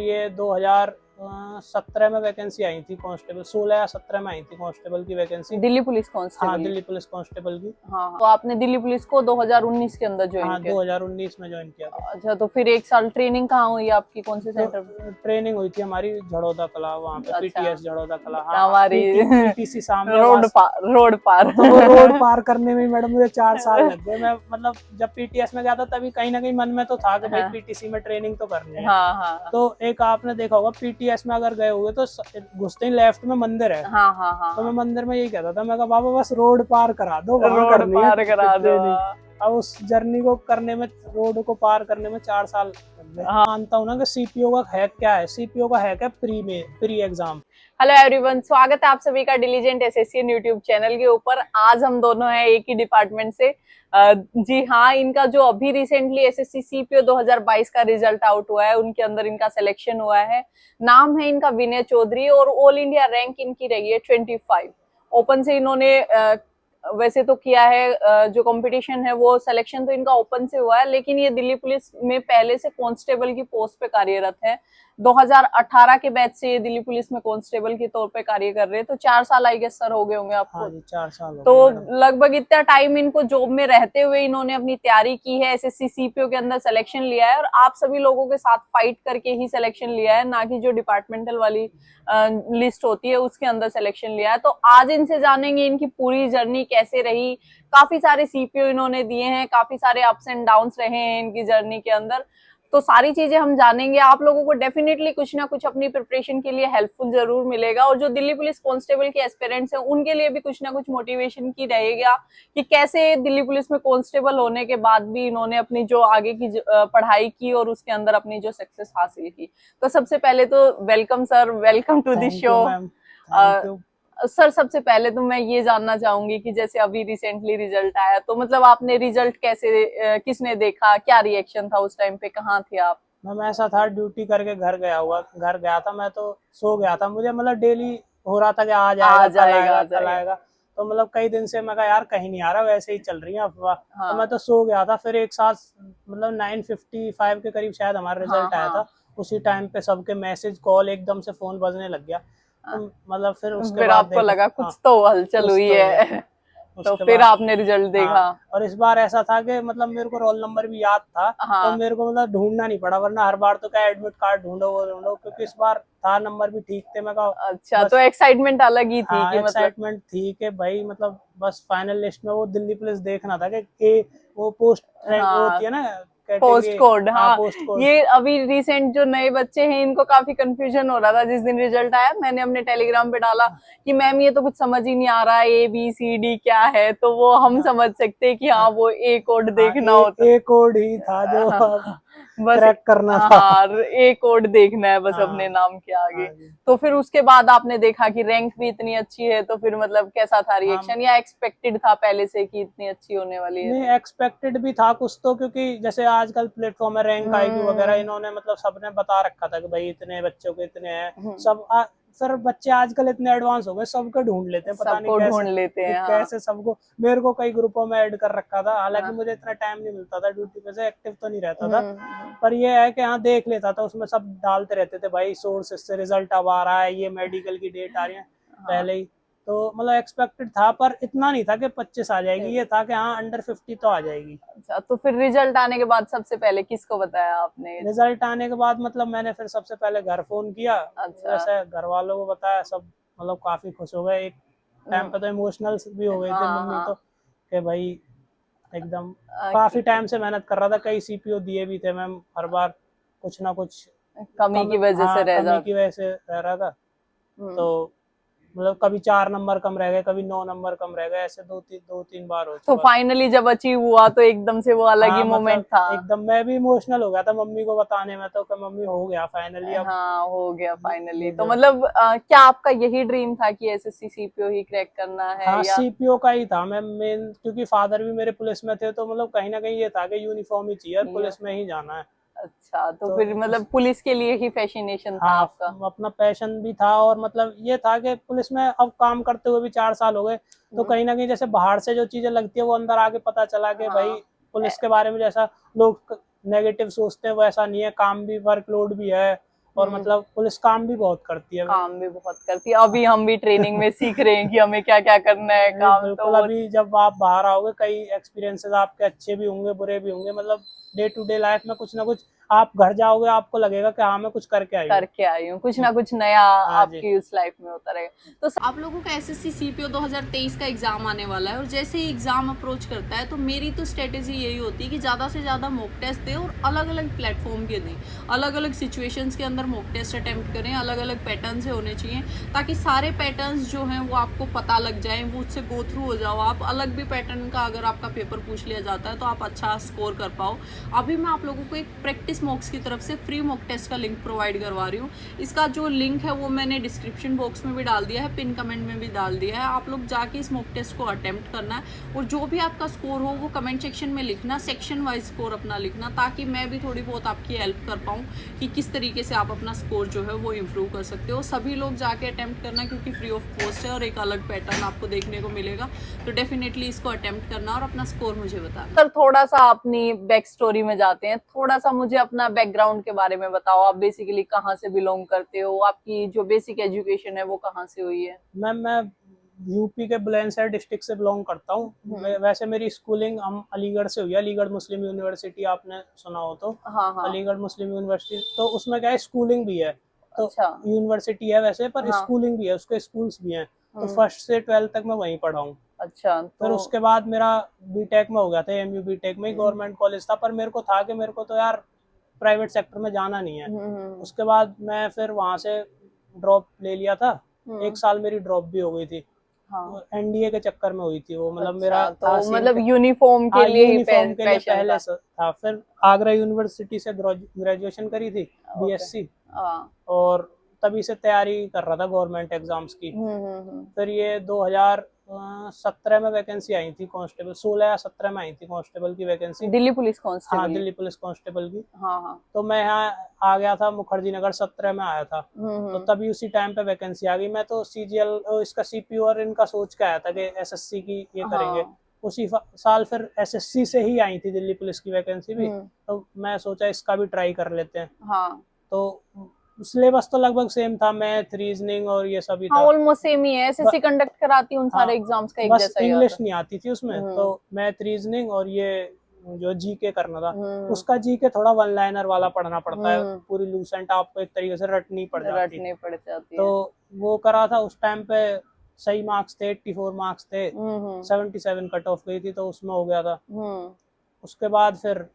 ये 2017 में वैकेंसी आई थी कांस्टेबल, 16 या 17 में आई थी कांस्टेबल की वैकेंसी। दिल्ली पुलिस हाँ, कांस्टेबल। दिल्ली पुलिस कांस्टेबल की। हाँ, तो आपने दिल्ली पुलिस को 2019 के अंदर ज्वाइन हाँ, किया? 2019 में ज्वाइन किया था। अच्छा, तो फिर 1 साल ट्रेनिंग कहाँ हुई आपकी, कौन से सेंटर पे? ट्रेनिंग हुई थी हमारी झड़ौदा कला, वहाँ पे अच्छा, पीटीएस झड़ौदा कला। हाँ, हमारी पीटीसी सामने रोड पार तो वो रोड पार करने में मैडम मुझे 4 साल लग गए। मैं मतलब जब पीटीएस में गया था तभी कहीं ना कहीं मन में तो था कि भाई हाँ, पीटीसी में ट्रेनिंग तो करनी है। हाँ, हाँ, तो एक आपने देखा होगा पीटीएस में अगर गए हुए तो घुसते ही लेफ्ट में मंदिर है। हाँ, हाँ, हाँ, तो मैं हाँ, मंदिर में यही कहता था, मैं कहा बाबा बस रोड पार करा दो, वहां रोड करनी है पार करा दो। ट्रेनिंग। अब उस जर्नी को करने में, रोड को पार करने में 4 साल लग गए। हाँ। मानता हूँ ना कि सीपीओ का हैक क्या है। सीपीओ का हैक है प्री एग्जाम। हेलो एवरीवन, स्वागत है आप सभी का डिलीजेंट एसएससी यूट्यूब चैनल के ऊपर। आज हम दोनों हैं एक ही डिपार्टमेंट से। जी हाँ, इनका जो अभी रिसेंटली एसएससी सीपीओ 2022 का रिजल्ट आउट हुआ है, उनके अंदर इनका सिलेक्शन हुआ है। नाम है इनका विनय चौधरी और ऑल इंडिया रैंक इनकी रही है 25। ओपन से इन्होंने वैसे तो किया है, जो कंपटीशन है वो सिलेक्शन तो इनका ओपन से हुआ है, लेकिन ये दिल्ली पुलिस में पहले से कांस्टेबल की पोस्ट पे कार्यरत है। 2018 के बैच से ये दिल्ली पुलिस में कांस्टेबल के तौर पे कार्य कर रहे हैं। तो 4 साल आई गेस सर हो गए होंगे आपको। हाँ जी, 4 साल हो तो गए मैडम। लगभग इतना टाइम इनको जॉब में रहते हुए इन्होंने अपनी तैयारी की है, एसएससी सीपीओ के अंदर सिलेक्शन लिया है और आप सभी लोगों के साथ फाइट करके ही सिलेक्शन लिया है, ना कि जो डिपार्टमेंटल वाली लिस्ट होती है उसके अंदर सिलेक्शन लिया है। तो आज इनसे जानेंगे इनकी पूरी जर्नी कैसे रही। काफी सारे सीपीओ इन्होंने दिए हैं, काफी सारे अप्स एंड डाउन्स रहे हैं इनकी जर्नी के अंदर। तो सारी चीजें हम जानेंगे। आप लोगों को डेफिनेटली कुछ ना कुछ अपनी प्रिपरेशन के लिए हेल्पफुल जरूर मिलेगा, और जो दिल्ली पुलिस कांस्टेबल के एस्पिरेंट्स हैं उनके लिए भी कुछ ना कुछ मोटिवेशन की रहेगा कि कैसे दिल्ली पुलिस में कांस्टेबल होने के बाद भी इन्होंने अपनी जो आगे की पढ़ाई की और उसके अंदर अपनी जो सक्सेस हासिल की। तो सबसे पहले तो welcome sir, welcome to the show. Thank you. Sir, सबसे पहले तो मैं ये जानना चाहूंगी कि जैसे अभी रिसेंटली रिजल्ट आया, तो मतलब आपने रिजल्ट कैसे, किसने देखा, क्या रिएक्शन था उस टाइम पे, कहाँ थे आप? मैम ऐसा था, ड्यूटी करके घर गया था। मैं तो सो गया था। मुझे मतलब डेली हो रहा था कि आज आएगा, आ कल जाएगा, आएगा, आ कल जाएगा। आएगा। तो मतलब कई दिन से मैं कहा यार कहीं नहीं आ रहा, वैसे ही चल रही है अफवाह। तो मैं हाँ, तो सो गया था। फिर एक साथ मतलब 9:55 के करीब शायद हमारा हाँ, रिजल्ट आया हाँ। था। उसी टाइम पे सबके मैसेज कॉल एकदम से फोन बजने लग गया। तो मतलब फिर उसके फिर बाद आपको देखा। लगा हाँ, कुछ तो हलचल कुछ हुई तो हुआ। है। तो उसके फिर बाद आपने रिजल्ट देखा? हाँ, और इस बार ऐसा था कि मतलब मेरे को रोल नंबर भी याद था। तो हाँ। मेरे को मतलब ढूंढना नहीं पड़ा, वरना हर बार तो क्या एडमिट कार्ड ढूंढो वो ढूंढो, क्योंकि इस बार था नंबर भी ठीक थे। मैं कहा अच्छा, तो बस। एक्साइटमेंट अलग ही थी हाँ, कि मतलब। एक्साइटमेंट थी कि भाई मतलब बस फाइनल लिस्ट में वो दिल्ली पुलिस देखना था कि वो पोस्ट रैंक वो हाँ, होती है ना, पोस्ट कैटेगरी। कोड। हाँ, हाँ, पोस्ट कोड। ये अभी रिसेंट जो नए बच्चे हैं इनको काफी कंफ्यूजन हो रहा था जिस दिन रिजल्ट आया। मैंने अपने टेलीग्राम पे डाला कि मैम ये तो कुछ समझ ही नहीं आ रहा, ए बी सी डी क्या है, तो वो हम हाँ, समझ सकते हैं कि हाँ, हाँ, वो ए कोड हाँ, देखना होता। एक कोड ही था जो हाँ, बस। क्रैक करना था। हाँ, ए कोड देखना है बस अपने हाँ, नाम के आगे। हाँ जी। तो फिर उसके बाद आपने देखा कि रैंक भी इतनी अच्छी है, तो फिर मतलब कैसा था हाँ, रिएक्शन, या एक्सपेक्टेड था पहले से कि इतनी अच्छी होने वाली है? नहीं, तो एक्सपेक्टेड भी था कुछ तो, क्योंकि जैसे आजकल प्लेटफॉर्म है रैंक आईक्यू वगैरह, हम्म, इन्होंने मतलब सबने बता रखा था कि भाई इतने बच्चों के इतने हैं। हम्म, सब सर बच्चे आजकल इतने एडवांस हो गए, सबको ढूंढ लेते हैं, पता नहीं सबको कैसे। ढूंढ लेते कि हैं। हाँ, कैसे सबको, मेरे को कई ग्रुपों में ऐड कर रखा था। हालांकि हाँ। मुझे इतना टाइम नहीं मिलता था, ड्यूटी पे से एक्टिव तो नहीं रहता था। हम्म। पर ये है कि हाँ देख लेता था, उसमें सब डालते रहते थे भाई सोर्स से रिजल्ट अब आ रहा है, ये मेडिकल की डेट आ रही है हाँ। पहले ही। तो मतलब एक्सपेक्टेड था, पर इतना नहीं था कि 25 आ जाएगी। ये था कि हाँ अंडर 50 तो आ जाएगी। अच्छा, तो फिर रिजल्ट आने के बाद सबसे पहले किसको बताया आपने? रिजल्ट आने के बाद मतलब मैंने फिर सबसे पहले घर फोन किया। अच्छा। वैसे घर वालों को बताया, सब मतलब काफी खुश हो गए। एक टाइम पे तो इमोशनल भी हो गए थे हाँ, मम्मी तो, हाँ। कि भाई एकदम कि काफी टाइम से मेहनत कर रहा था। कई सीपीओ दिए भी थे मैम, हर बार कुछ ना कुछ कमी कम, की वजह से हाँ रह कमी की जाता। वजह से रह रहा था। हम्म। तो मतलब कभी 4 नंबर कम रह गए, कभी 9 नंबर कम रह गए, ऐसे दो तीन बार हो तो चुका। फाइनली जब अचीव हुआ तो एकदम से वो अलग ही हाँ मोमेंट मतलब था। एकदम मैं भी इमोशनल हो गया था मम्मी को बताने में, तो कि मम्मी हो गया फाइनली अब। हाँ, हो गया फाइनली। ये तो जो मतलब क्या आपका यही ड्रीम था कि एसएससी सीपीओ ही क्रैक करना है, हाँ, या? सीपीओ का ही था मैं मेन, क्योंकि फादर भी मेरे पुलिस में थे। तो मतलब कहीं ना कहीं ये था कि यूनिफॉर्म ही चाहिए और ये पुलिस में ही जाना है। अच्छा, तो तो फिर मतलब पुलिस के लिए ही फैसिनेशन था हाँ, आपका? अपना पैशन भी था। और मतलब ये था कि पुलिस में अब काम करते हुए भी 4 साल हो गए, तो कहीं ना कहीं जैसे बाहर से जो चीजें लगती है वो अंदर आके पता चला कि भाई हाँ, पुलिस के बारे में जैसा लोग नेगेटिव सोचते हैं वैसा नहीं है। काम भी, वर्कलोड भी है, और मतलब पुलिस काम भी बहुत करती है। काम भी बहुत करती है। अभी हम भी ट्रेनिंग में सीख रहे हैं कि हमें क्या क्या करना है काम। बिल्कुल, तो अभी जब आप बाहर आओगे कई एक्सपीरियंसेस आपके अच्छे भी होंगे बुरे भी होंगे, मतलब डे टू डे लाइफ में कुछ ना कुछ आप घर जाओगे आपको लगेगा कि हाँ मैं कुछ करके आई हूँ। करके आई हूँ, कुछ ना कुछ नया हाँ जी। आपकी उस लाइफ में होता रहेगा। तो आप लोगों का एसएससी सीपीओ 2023 का एग्जाम आने वाला है, और जैसे ही एग्जाम अप्रोच करता है तो मेरी तो स्ट्रेटेजी यही होती है कि ज़्यादा से ज़्यादा मॉक टेस्ट दें और अलग अलग प्लेटफॉर्म के दें, अलग अलग सिचुएशंस के अंदर मॉक टेस्ट अटेम्प्ट करें, अलग अलग पैटर्न से होने चाहिए, ताकि सारे पैटर्न्स जो हैं वो आपको पता लग जाए, वो उससे गो थ्रू हो जाओ आप। अलग भी पैटर्न का अगर आपका पेपर पूछ लिया जाता है तो आप अच्छा स्कोर कर पाओ। अभी मैं आप लोगों को एक प्रैक्टिस मॉक्स की तरफ से फ्री मॉक टेस्ट का लिंक प्रोवाइड करवा रही हूँ। इसका जो लिंक है वो मैंने डिस्क्रिप्शन बॉक्स में भी डाल दिया है, पिन कमेंट में भी डाल दिया है। आप लोग जाके इस मॉक टेस्ट को अटेम्प्ट करना है, और जो भी आपका स्कोर हो वो कमेंट सेक्शन में लिखना, सेक्शन वाइज स्कोर अपना लिखना, ताकि मैं भी थोड़ी बहुत आपकी हेल्प कर पाऊँ कि किस तरीके से आप अपना स्कोर जो है वो इम्प्रूव कर सकते हो। सभी लोग जाके अटेम्प्ट करना, क्योंकि फ्री ऑफ कॉस्ट है और एक अलग पैटर्न आपको देखने को मिलेगा। तो डेफिनेटली इसको अटेम्प्ट करना और अपना स्कोर मुझे बताना। सर थोड़ा सा अपनी बैक स्टोरी में जाते हैं, थोड़ा सा मुझे अपना बैकग्राउंड के बारे में बताओ। आप बेसिकली कहाँ से बिलोंग करते हो, आपकी जो बेसिक एजुकेशन है वो कहाँ से हुई है? मैं यूपी के बुलंदशहर डिस्ट्रिक्ट से बिलोंग करता हूँ। वैसे मेरी स्कूलिंग हम अलीगढ़ से हुई है, अलीगढ़ मुस्लिम यूनिवर्सिटी आपने सुना हो तो। हाँ हाँ। अलीगढ़ मुस्लिम यूनिवर्सिटी, तो उसमें क्या है स्कूलिंग भी है, तो अच्छा। यूनिवर्सिटी है वैसे पर हाँ। स्कूलिंग भी है, उसके स्कूल्स भी हैं। तो फर्स्ट से 12th तक मैं वहीं पढ़ा हूँ। अच्छा। फिर तो उसके बाद मेरा बीटेक में हो गया था, एमयू बीटेक में, गवर्नमेंट कॉलेज था, पर मेरे को था कि मेरे को तो यार प्राइवेट सेक्टर में जाना नहीं है। उसके बाद मैं फिर वहां से ड्रॉप ले लिया था। 1 साल मेरी ड्रॉप भी हो गई थी। हाँ। एनडीए के चक्कर में हुई थी वो, मतलब अच्छा, मेरा था तो सीन मतलब के, यूनिफॉर्म के हाँ लिए ही यूनिफॉर्म के लिए पैशन पहले था। से था। फिर आगरा यूनिवर्सिटी से ग्रेजुएशन करी थी, बीएससी, हाँ। और तभी से तैयारी कर रहा था गवर्नमेंट एग्जाम्स की। फिर ये 2017 में वैकेंसी आई थी कांस्टेबल, 16 या 17 में आई थी कांस्टेबल की वैकेंसी। दिल्ली पुलिस हाँ, कांस्टेबल। दिल्ली पुलिस कांस्टेबल की। हाँ हाँ। तो मैं यहाँ आ गया था, मुखर्जी नगर 17 में आया था। तो तभी उसी टाइम पे वैकेंसी आ गई। मैं तो सीजीएल इसका सीपीयू और इनका सोच के आया था कि एसएससी की ये करेंगे। हाँ। उसी साल फिर एसएससी से ही आई थी दिल्ली पुलिस की वैकेंसी भी। तो मैं सोचा इसका भी ट्राई कर लेते हैं। हाँ। तो सिलेबस तो लगभग सेम था, मैथ रीजनिंग और ये सभी हाँ था। ऑलमोस्ट सेम ही है, एसएससी कंडक्ट कराती है उन हाँ, सारे एग्जाम्स का एक बस जैसा ही इंग्लिश होता नहीं आती थी उसमें, है। तो मैथ रीजनिंग और ये जो जीके करना था। उसका जीके थोड़ा वन लाइनर वाला पढ़ना पड़ता है, पूरी लूसेंट आपको एक तरीके से रटनी पड़ जाती है। रटनी पड़ जाती है। तो वो करा था उस टाइम पे, सही मार्क्स थे, 84 मार्क्स थे, 77 कट ऑफ गई थी, तो उसमें हो गया था। उसके बाद फिर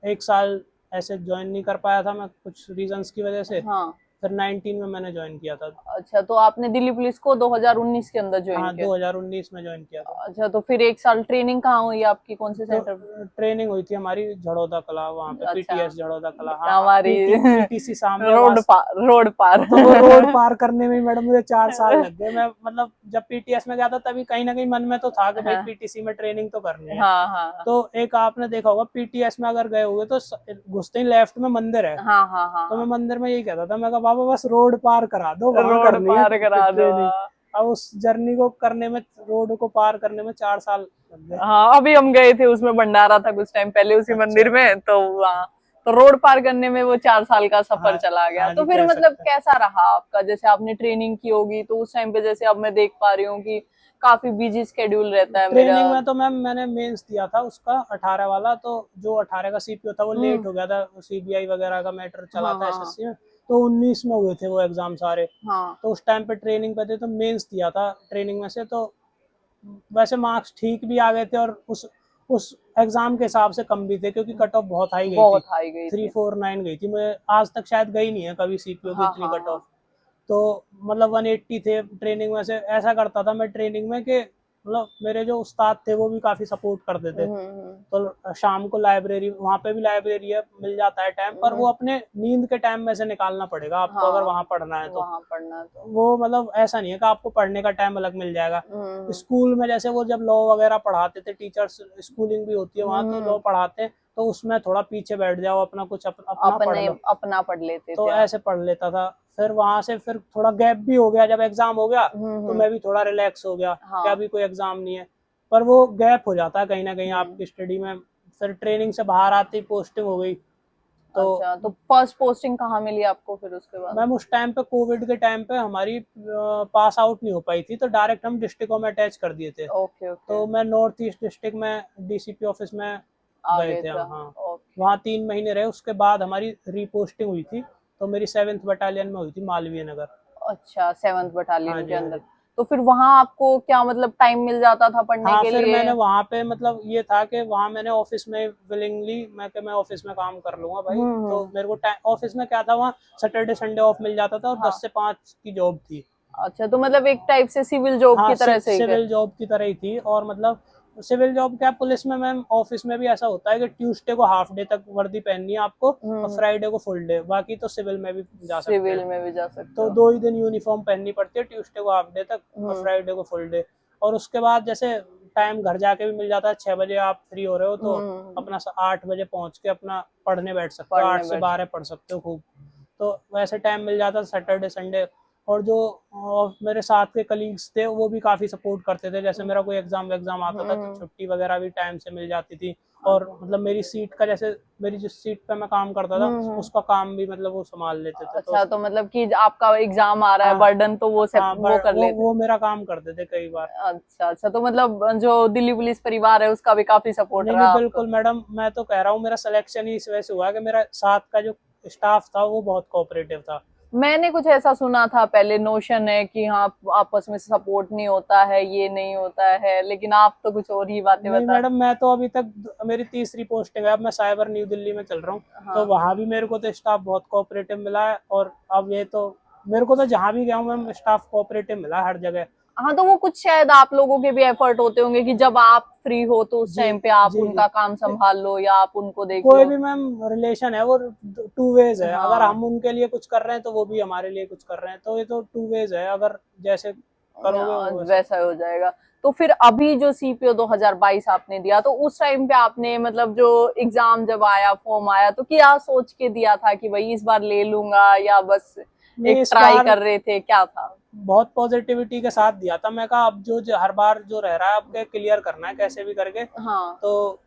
1 साल ऐसे ज्वाइन नहीं कर पाया था मैं कुछ रीजंस की वजह से। हाँ। फिर 19 में मैंने ज्वाइन किया था। अच्छा, तो आपने दिल्ली पुलिस को 2019 के अंदर ज्वाइन हाँ, किया? 2019 में ज्वाइन किया था। अच्छा, तो फिर 1 साल ट्रेनिंग कहाँ हुई आपकी, कौन से सेंटर पे? ट्रेनिंग हुई थी हमारी झड़ौदा कला, वहाँ पे अच्छा, पीटीएस झड़ौदा कला। हाँ, हमारी पीटीसी सामने रोड पार तो वो रोड पार करने में मैडम मुझे 4 साल लग गए। मैं मतलब जब पीटीएस में गया था तभी कहीं ना कहीं मन में तो था कि भाई पीटीसी में ट्रेनिंग तो करनी है। हाँ हाँ तो एक आपने देखा होगा पीटीएस में अगर गए हुए तो घुसते ही लेफ्ट में मंदिर है। हाँ हाँ हाँ। तो मैं मंदिर में यही कहता था, मैं कहा बाबा बस रोड पार करा दो, वहां रोड करनी है पार करा दो। ट्रेनिंग। अब उस जर्नी को करने में, रोड को पार करने में 4 साल लग गए। हाँ, अभी हम गए थे, उसमें भंडारा था कुछ टाइम पहले उसी मंदिर में, तो वहाँ तो रोड पार करने में वो 4 साल का सफर हाँ, चला गया। हाँ तो जी, फिर कह मतलब सकते हैं। कैसा रहा आपका, जैसे आपने ट्रेनिंग की होगी तो उस टाइम पे, जैसे अब मैं देख पा रही हूँ कि काफी बिजी स्केड्यूल रहता है मेरा। ट्रेनिंग में तो मैम मैंने मेंस दिया था उसका 18 वाला, तो जो 18 का सीपीओ था वो लेट हो गया था, सीबीआई वगैरह का मैटर चला हाँ था हाँ एसएससी में। तो 19 में हुए थे वो एग्जाम सारे। हाँ। तो उस टाइम पे ट्रेनिंग पे थे, तो मेंस दिया था ट्रेनिंग में से। तो वैसे मार्क्स ठीक भी आ गए थे, और उस एग्जाम के हिसाब से कम भी थे, क्योंकि कट ऑफ बहुत हाई गई थी, बहुत हाई गई थी। 349 गई थी। मुझे आज तक शायद गई नहीं है कभी सीपीओ की हाँ इतनी हाँ कट हाँ। ऑफ। तो मतलब 180 थे ट्रेनिंग में से। ऐसा करता था मैं ट्रेनिंग में कि मतलब मेरे जो उस्ताद थे वो भी काफी सपोर्ट करते थे। तो शाम को लाइब्रेरी, वहाँ पे भी लाइब्रेरी है, मिल जाता है टाइम, पर वो अपने नींद के टाइम में से निकालना पड़ेगा आपको, अगर वहाँ पढ़ना है तो। वहाँ पढ़ना तो वो मतलब ऐसा नहीं है कि आपको पढ़ने का टाइम अलग मिल जाएगा। स्कूल में जैसे वो जब लॉ वगैरह पढ़ाते थे टीचर्स, स्कूलिंग भी होती है वहाँ, तो लॉ पढ़ाते हैं, तो उसमें थोड़ा पीछे बैठ जाओ, अपना कुछ अपना पढ़ लो, अपना पढ़ लेते तो थे। ऐसे पढ़ लेता था। फिर वहां से फिर थोड़ा गैप भी हो गया, जब एग्जाम हो गया तो मैं भी थोड़ा रिलैक्स हो गया कि अभी कोई एग्जाम नहीं है। पर वो गैप हो जाता है कहीं ना कहीं आपकी स्टडी में। फिर ट्रेनिंग से बाहर आते ही पोस्टिंग हो गई, तो अच्छा, तो फर्स्ट पोस्टिंग कहाँ मिली आपको फिर उसके बाद? मैम उस टाइम पे कोविड के टाइम पे हमारी पास आउट नहीं हो पाई थी, तो डायरेक्ट हम डिस्ट्रिक्टों में अटैच कर दिए थे। ओके ओके, तो मैं नॉर्थ ईस्ट डिस्ट्रिक्ट में डीसीपी ऑफिस में आ गए गए थे थे। हम, हाँ। ओके, वहाँ 3 महीने रहे, उसके बाद हमारी रिपोस्टिंग हुई थी, तो मेरी 7th बटालियन में हुई थी, मालवीय नगर। अच्छा 7th हाँ बटालियन के जी, हाँ अंदर। जी। तो फिर वहां आपको क्या मतलब टाइम मिल जाता था पढ़ने हाँ, के फिर लिए? मैंने वहाँ पे मतलब ये था कि वहाँ मैंने ऑफिस में विलिंगली मैं ऑफिस में काम कर लूंगा भाई। तो हम्म। मेरे को ऑफिस में क्या था, वहाँ सैटरडे संडे ऑफ मिल जाता था, और हाँ, 10 से 5 की जॉब थी। अच्छा तो मतलब एक टाइप से सिविल जॉब हाँ, की तरह से ही कर। सिविल जॉब की तरह ही थी। और मतलब सिविल जॉब क्या, पुलिस में मैम ऑफिस में भी ऐसा होता है कि ट्यूसडे को हाफ डे तक वर्दी पहननी है आपको, और हम्म, फ्राइडे को फुल डे, बाकी तो सिविल में भी जा सकते सिविल हैं। में भी जा सकते तो हो। 2 ही दिन यूनिफॉर्म पहननी पड़ती है, ट्यूसडे को हाफ डे तक और हम्म फ्राइडे को फुल डे। और उसके बाद जैसे टाइम घर जाके भी मिल जाता है, 6 बजे आप फ्री हो रहे हो तो हम्म, अपना 8 बजे पहुंच के अपना पढ़ने बैठ सकते हो, पढ़ने 8 से 12 पढ़ सकते हो खूब। तो वैसे टाइम मिल जाता था सैटरडे संडे। और जो मेरे साथ के कलीग्स थे वो भी काफ़ी सपोर्ट करते थे, जैसे मेरा कोई एग्जाम आता था तो हम्म, छुट्टी वगैरह भी टाइम से मिल जाती थी। और अच्छा, मतलब मेरी सीट का, जैसे मेरी जिस सीट पे मैं काम करता था हम्म। उसका काम भी मतलब वो संभाल लेते थे, तो अच्छा तो मतलब कि आपका एग्जाम आ रहा है, हाँ। बर्डन तो वो हाँ, वो कर लेते। वो मेरा काम करते थे कई बार। अच्छा अच्छा, तो मतलब जो दिल्ली पुलिस परिवार है उसका भी काफी सपोर्ट नहीं रहा नहीं, आपको। बिल्कुल मैडम, मैं तो कह रहा हूँ मेरा सिलेक्शन ही इस वजह से हुआ कि मेरा साथ का जो स्टाफ था वो बहुत कोऑपरेटिव था। मैंने कुछ ऐसा सुना था पहले, नोशन है कि हाँ आपस में सपोर्ट नहीं होता है, ये नहीं होता है, लेकिन आप तो कुछ और ही बातें नहीं बता। मैडम, मैं तो अभी तक मेरी तीसरी पोस्टिंग है, अब मैं साइबर न्यू दिल्ली में चल रहा हूँ। तो हाँ वहाँ भी मेरे को तो स्टाफ बहुत कोऑपरेटिव मिला है, और अब ये तो मेरे को तो जहाँ भी गया हूँ मैम स्टाफ कोऑपरेटिव मिला है हर जगह। हाँ, तो वो कुछ शायद आप लोगों के भी एफर्ट होते होंगे कि जब आप फ्री हो तो उस जी टाइम पे आप जी जी। उनका काम संभाल लो या आप उनको देख कोई लो। भी मैम रिलेशन है वो 2 वेज है, अगर हाँ, हम उनके लिए कुछ कर रहे हैं तो वो भी हमारे लिए कुछ कर रहे हैं, तो ये तो 2 वेज है, अगर जैसे करोगे वो वैसे। वैसा हो जाएगा। तो फिर अभी जो सीपीओ 2022 आपने दिया, तो उस टाइम पे आपने मतलब जो एग्जाम जब आया, फॉर्म आया, तो क्या सोच के दिया था कि भाई इस बार ले लूंगा, या बस नहीं, एक इस ट्राई बार कर रहे थे, क्या था? बहुत पॉजिटिविटी के साथ दिया था। मैं कहा अब जो हर बार जो रह रहा है अब क्लियर करना है कैसे भी करके। हाँ, तो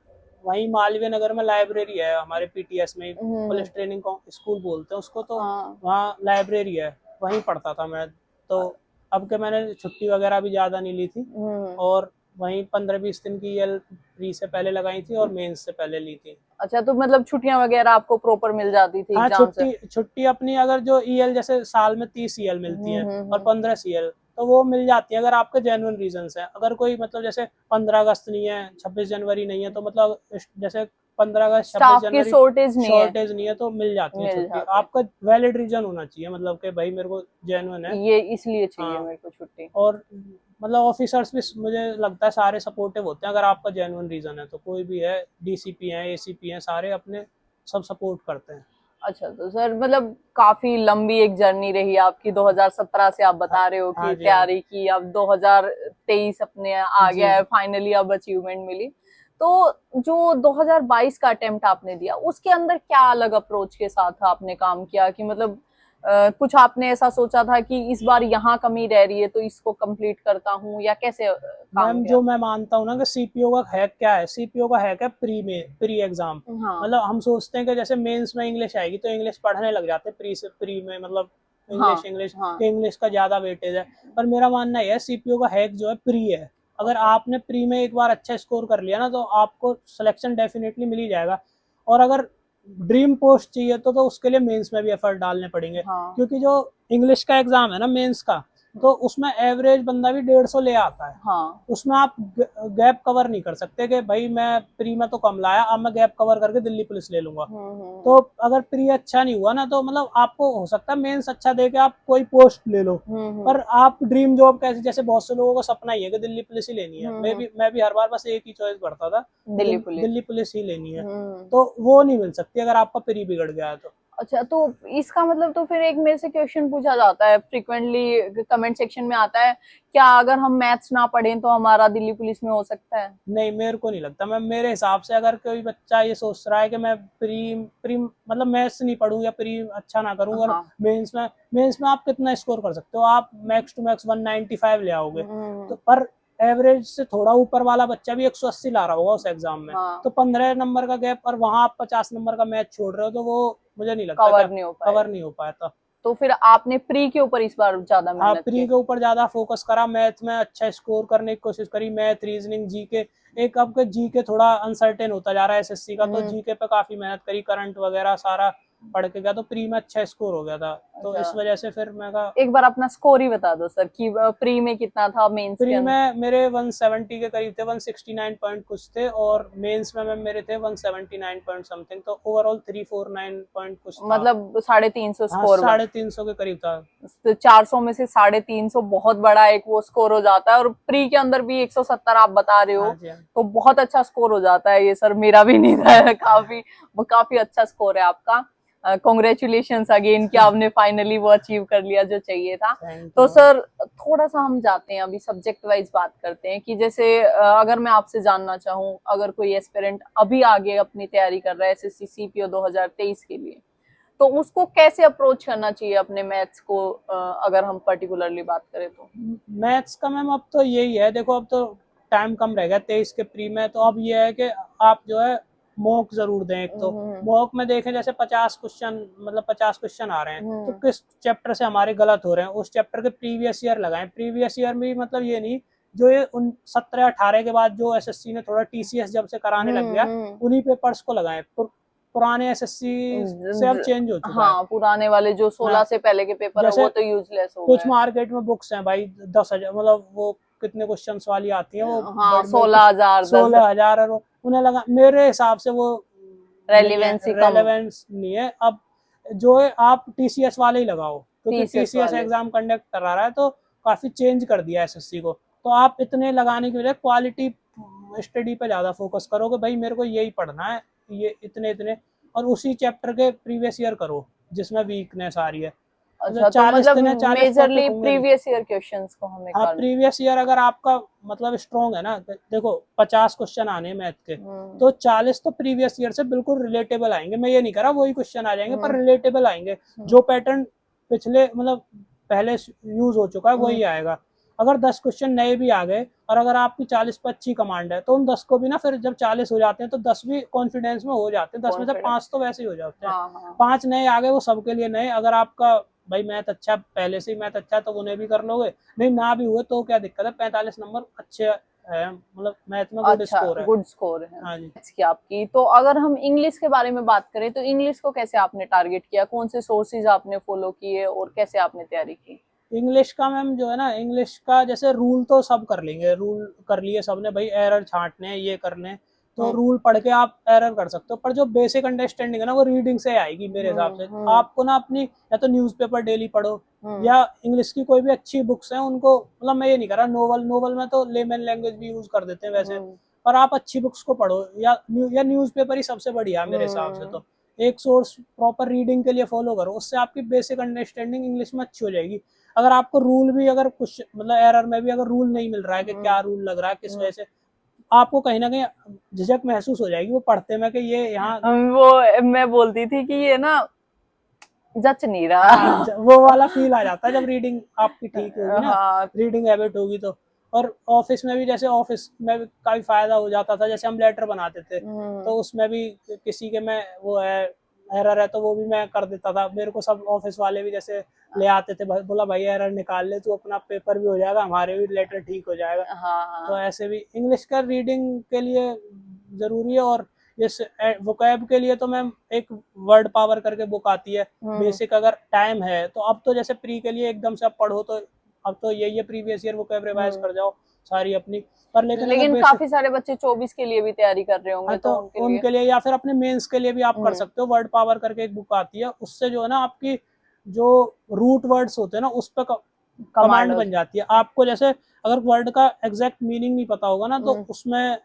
वहीं मालवीय नगर में लाइब्रेरी है हमारे पीटीएस में, हम्म, पुलिस ट्रेनिंग स्कूल बोलते हैं उसको, तो हाँ, वहाँ लाइब्रेरी है, वहीं पढ़ता था मैं। तो अब के मैंने छुट्टी वगैरह भी ज़्यादा नहीं ली थी, हम्म। और वहीं 15-20 दिन की यल प्री से पहले लगाई थी और मेंस से पहले ली थी। अच्छा तो मतलब छुट्टियां वगैरह आपको प्रॉपर मिल जाती थी हाँ, एग्जाम से? छुट्टी छुट्टी अपनी अगर जो ईएल जैसे साल में 30 ईएल मिलती है और हम्म। 15 सीएल, तो वो मिल जाती है अगर आपके जेन्युइन रीजन है। अगर कोई मतलब जैसे 15 अगस्त नहीं है, 26 जनवरी नहीं है, तो मतलब जैसे 15 अगस्त, छब्बीस स्टाफ की जनवरी शॉर्टेज नहीं है? शॉर्टेज नहीं है, तो मिल जाती है मिल छुट्टी। जाते आपका वैलिड रीजन होना चाहिए, मतलब कि भाई मेरे को जेन्युइन है। हैं, ये इसलिए चाहिए हाँ, मेरे को छुट्टी। और मतलब ऑफिसर्स भी मुझे लगता है सारे सपोर्टिव होते हैं, अगर आपका जेन्युइन रीजन है तो। कोई भी है, डीसीपी हैं, एसीपी हैं, सारे अपने सब सपोर्ट करते हैं। अच्छा तो सर मतलब काफी लंबी एक जर्नी रही आपकी, 2017 से आप हाँ बता रहे हो हाँ कि जी, हाँ तैयारी की, अब 2023 अपने आ जी गया है, जी। फाइनली अब अचीवमेंट मिली। तो जो 2022 का अटेम्प्ट आपने दिया, उसके अंदर क्या अलग अप्रोच के साथ आपने काम किया कि मतलब कुछ आपने ऐसा सोचा था कि इस बार यहाँ कमी रह रही है तो इसको कंप्लीट करता हूँ, या कैसे काम मैम किया? जो मैं मानता हूँ ना कि सीपीओ का हैक क्या है, सीपीओ का हैक है प्री एग्जाम। हाँ मतलब हम सोचते हैं कि जैसे मेंस में इंग्लिश आएगी तो इंग्लिश पढ़ने लग जाते हैं प्री में, मतलब हाँ इंग्लिश इंग्लिश हाँ, इंग्लिश का ज्यादा वेटेज है। पर मेरा मानना यह है सीपीओ का हैक जो है प्री है। अगर अच्छा, आपने प्री में एक बार अच्छा स्कोर कर लिया ना, तो आपको सिलेक्शन डेफिनेटली मिल ही जाएगा। और अगर ड्रीम पोस्ट चाहिए तो उसके लिए मेंस में भी एफर्ट डालने पड़ेंगे, हाँ क्योंकि जो इंग्लिश का एग्जाम है ना मेंस का, तो उसमें एवरेज बंदा भी 150 ले आता है। हाँ, उसमें आप गैप कवर नहीं कर सकते कि भाई मैं प्री में तो कम लाया, अब मैं गैप कवर करके दिल्ली पुलिस ले लूंगा। तो अगर प्री अच्छा नहीं हुआ ना, तो मतलब आपको हो सकता है मेंस अच्छा दे के आप कोई पोस्ट ले लो, पर आप ड्रीम जॉब कैसे, जैसे बहुत से लोगों का सपना ही है कि दिल्ली पुलिस ही लेनी है। मैं भी हर बार बस एक ही चॉइस बढ़ता था कि दिल्ली पुलिस। दिल्ली पुलिस ही लेनी है। हम्म। तो वो नहीं मिल सकती अगर आपका प्री बिगड़ गया है तो। अच्छा तो इसका मतलब, तो फिर एक मेरे से क्वेश्चन पूछा जाता है फ्रिक्वेंटली, कमेंट सेक्शन में आता है, क्या अगर हम मैथ्स ना पढ़ें तो हमारा दिल्ली पुलिस में हो सकता है? नहीं, मेरे को नहीं लगता। मैं मेरे हिसाब से, अगर कोई बच्चा ये सोच रहा है कि मैं प्री प्री मतलब मैथ्स नहीं पढ़ूं या प्री अच्छा ना करूं, और हाँ, मेंस में आप कितना स्कोर कर सकते हो, आप मैक्स टू मैक्स 195 ले आओगे। हम्म, तो पर एवरेज से थोड़ा ऊपर वाला बच्चा भी 180 ला रहा होगा उस एग्जाम में। हाँ। तो 15 नंबर का गैप और वहां आप 50 नंबर का मैथ छोड़ रहे हो, तो वो मुझे नहीं लगता कवर नहीं हो पाएगा। कवर नहीं हो पाता। तो फिर आपने प्री के ऊपर इस बार ज्यादा हाँ, मेहनत प्री की? के ऊपर ज्यादा फोकस करा, मैथ में अच्छा स्कोर करने की कोशिश करी, मैथ, रीजनिंग, जीके। एक अब के जीके थोड़ा अनसर्टेन होता जा रहा है एसएससी का, तो जीके पे काफी मेहनत करी, करंट वगैरह सारा पढ़ के गया, तो प्री में अच्छा स्कोर हो गया था। तो इस वजह से फिर मैं कहा, एक बार अपना स्कोर ही बता दो सर कि प्री में कितना था, मेंस के प्री अंदर? में मेरे 170 के करीब थे, 169 पॉइंट कुछ थे, और मेंस में मेरे थे 179 पॉइंट समथिंग, तो ओवरऑल 349 पॉइंट कुछ था। मतलब 350 हाँ, स्कोर? 350 के करीब था। तो 400 में से 350 बहुत बड़ा एक वो स्कोर हो जाता है, और प्री के अंदर भी 170 आप बता रहे हो। हाँ जी, हाँ। तो बहुत अच्छा स्कोर हो जाता है ये सर, मेरा भी नहीं था। काफी अच्छा स्कोर है आपका। कॉन्ग्रेचुलेशंस अगेन कि आपने फाइनली वो अचीव कर लिया जो चाहिए था। तो सर थोड़ा सा हम जाते हैं अभी सब्जेक्ट वाइज बात करते हैं कि जैसे अगर मैं आपसे जानना चाहूँ, अगर कोई एस्पिरेंट अभी आगे अपनी तैयारी कर रहा है एसएससी सीपीओ 2023 के लिए, तो उसको कैसे अप्रोच करना चाहिए अपने मैथ्स को, अगर हम पर्टिकुलरली बात करें तो? मैथ्स का मैम अब तो यही है, देखो अब तो टाइम कम रह गया 23 के प्री में, तो अब ये है कि आप जो है मॉक जरूर दें। एक तो मॉक में देखें, जैसे 50 क्वेश्चन, मतलब 50 क्वेश्चन आ रहे हैं, तो किस चैप्टर से हमारे गलत हो रहे हैं उस चैप्टर के प्रीवियस ईयर लगाएं। प्रीवियस ईयर में मतलब ये नहीं जो ये 17-18 के बाद जो एसएससी ने थोड़ा टीसीएस जब से कराने लग गया, उन्हीं पेपर्स को लगाएं। पुराने एसएससी से अब चेंज हो चुका है। हाँ, पुराने वाले जो 16 से पहले के पेपर है वो तो यूजलेस हो गए। कुछ मार्केट में बुक्स हैं भाई 10,000, मतलब वो कितने क्वेश्चंस वाली आती हैं, वो हाँ, 16,000 16,000, और उन्हें लगा, मेरे हिसाब से वो रेलेवेंस नहीं है। अब जो है आप टीसीएस वाले ही लगाओ, क्योंकि टीसीएस एग्जाम कंडक्ट करा रहा है, तो काफी चेंज कर दिया एसएससी को। तो आप इतने लगाने की बजाय क्वालिटी स्टडी पे ज्यादा फोकस करो कि भाई मेरे को यही पढ़ना है, ये इतने इतने, और उसी चैप्टर के प्रीवियस ईयर करो जिसमें वीकनेस आ रही है। अच्छा, तो मतलब मेजरली प्रीवियस ईयर क्वेश्चंस को हमें हाँ, प्रीवियस ईयर अगर आपका मतलब स्ट्रॉन्ग है ना, देखो 50 क्वेश्चन आने हैं मैथ के, तो 40 तो प्रीवियस ईयर से बिल्कुल रिलेटेबल आएंगे। मैं ये नहीं कह रहा वही क्वेश्चन आ जाएंगे, पर रिलेटेबल आएंगे। जो पैटर्न पिछले मतलब पहले यूज हो चुका है वही आएगा। अगर 10 क्वेश्चन नए भी आ गए, और अगर आपकी 40 पर अच्छी कमांड है, तो उन 10 को भी ना, फिर जब 40 हो जाते हैं तो 10 भी कॉन्फिडेंस में हो जाते हैं। 10 में से 5 तो वैसे ही हो जाते हैं। 5 नए आ गए, वो सबके लिए नए। अगर आपका भाई मैथ अच्छा, पहले से ही मैथ अच्छा, तो उन्हें भी कर लोगे। नहीं ना भी हुए तो क्या दिक्कत है, 45 नंबर अच्छे है, मतलब मैथ में गुड स्कोर है। गुड स्कोर है हाँ जी। की आपकी। तो अगर हम इंग्लिश के बारे में बात करें, तो इंग्लिश को कैसे आपने टारगेट किया, कौन से सोर्सेज आपने फॉलो किए और कैसे आपने तैयारी की? इंग्लिश का मैम जो है ना, इंग्लिश का जैसे रूल तो सब कर लेंगे, रूल कर लिए सबने, भाई एरर छांटने ये करने, तो रूल पढ़ के आप एरर कर सकते हो। पर जो बेसिक अंडरस्टैंडिंग है ना, वो रीडिंग से आएगी मेरे हिसाब से। आपको ना अपनी या तो न्यूज़पेपर डेली पढ़ो, या इंग्लिश की कोई भी अच्छी बुक्स हैं उनको, मतलब मैं ये नहीं कर रहा नोवेल में तो लेमन लैंग्वेज भी यूज कर देते हैं वैसे, पर आप अच्छी बुक्स को पढ़ो, या न्यूज़पेपर ही सबसे बढ़िया मेरे हिसाब से। तो एक सोर्स प्रॉपर रीडिंग के लिए फॉलो करो, उससे आपकी बेसिक अंडरस्टैंडिंग इंग्लिश में अच्छी हो जाएगी। अगर आपको रूल भी, अगर कुछ मतलब एरर में भी अगर रूल नहीं मिल रहा है कि क्या रूल लग रहा है किस वजह से, आपको कहीं ना कहीं झिझक महसूस हो जाएगी वो पढ़ते में कि ये यहाँ, वो मैं बोलती थी कि ये ना जच नहीं रहा। वो वाला फील आ जाता है जब रीडिंग आपकी ठीक होगी ना, रीडिंग हैबिट होगी तो। और ऑफिस में भी, जैसे ऑफिस में भी काफी फायदा हो जाता था, जैसे हम लेटर बनाते थे, तो उसमें भी किसी के में वो है एरर है, तो वो भी मैं कर देता था। मेरे को सब ऑफिस वाले भी जैसे ले आते थे, बोला भाई एरर निकाल ले तू, अपना पेपर भी हो जाएगा, हमारे भी लेटर ठीक हो जाएगा। तो ऐसे भी इंग्लिश का रीडिंग के लिए जरूरी है। और इस वोकैब के लिए तो मैम एक वर्ड पावर करके बुक आती है बेसिक, अगर टाइम है तो। अब तो जैसे प्री के लिए एकदम से आप पढ़ो, तो अब तो ये प्रीवियस ईयर वोकैब रिवाइज कर जाओ सारी अपनी। पर लेकिन काफी सारे बच्चे 24 के लिए भी तैयारी कर रहे होंगे, तो उनके लिए, या फिर अपने मेंस के लिए भी आप कर सकते हो। वर्ड पावर करके एक बुक आती है, उससे जो है ना आपकी जो रूट वर्ड्स होते हैं ना, उस पर कमांड बन जाती है। आपको जैसे अगर वर्ड का एग्जैक्ट मीनिंग नहीं पता होगा ना, तो उसमें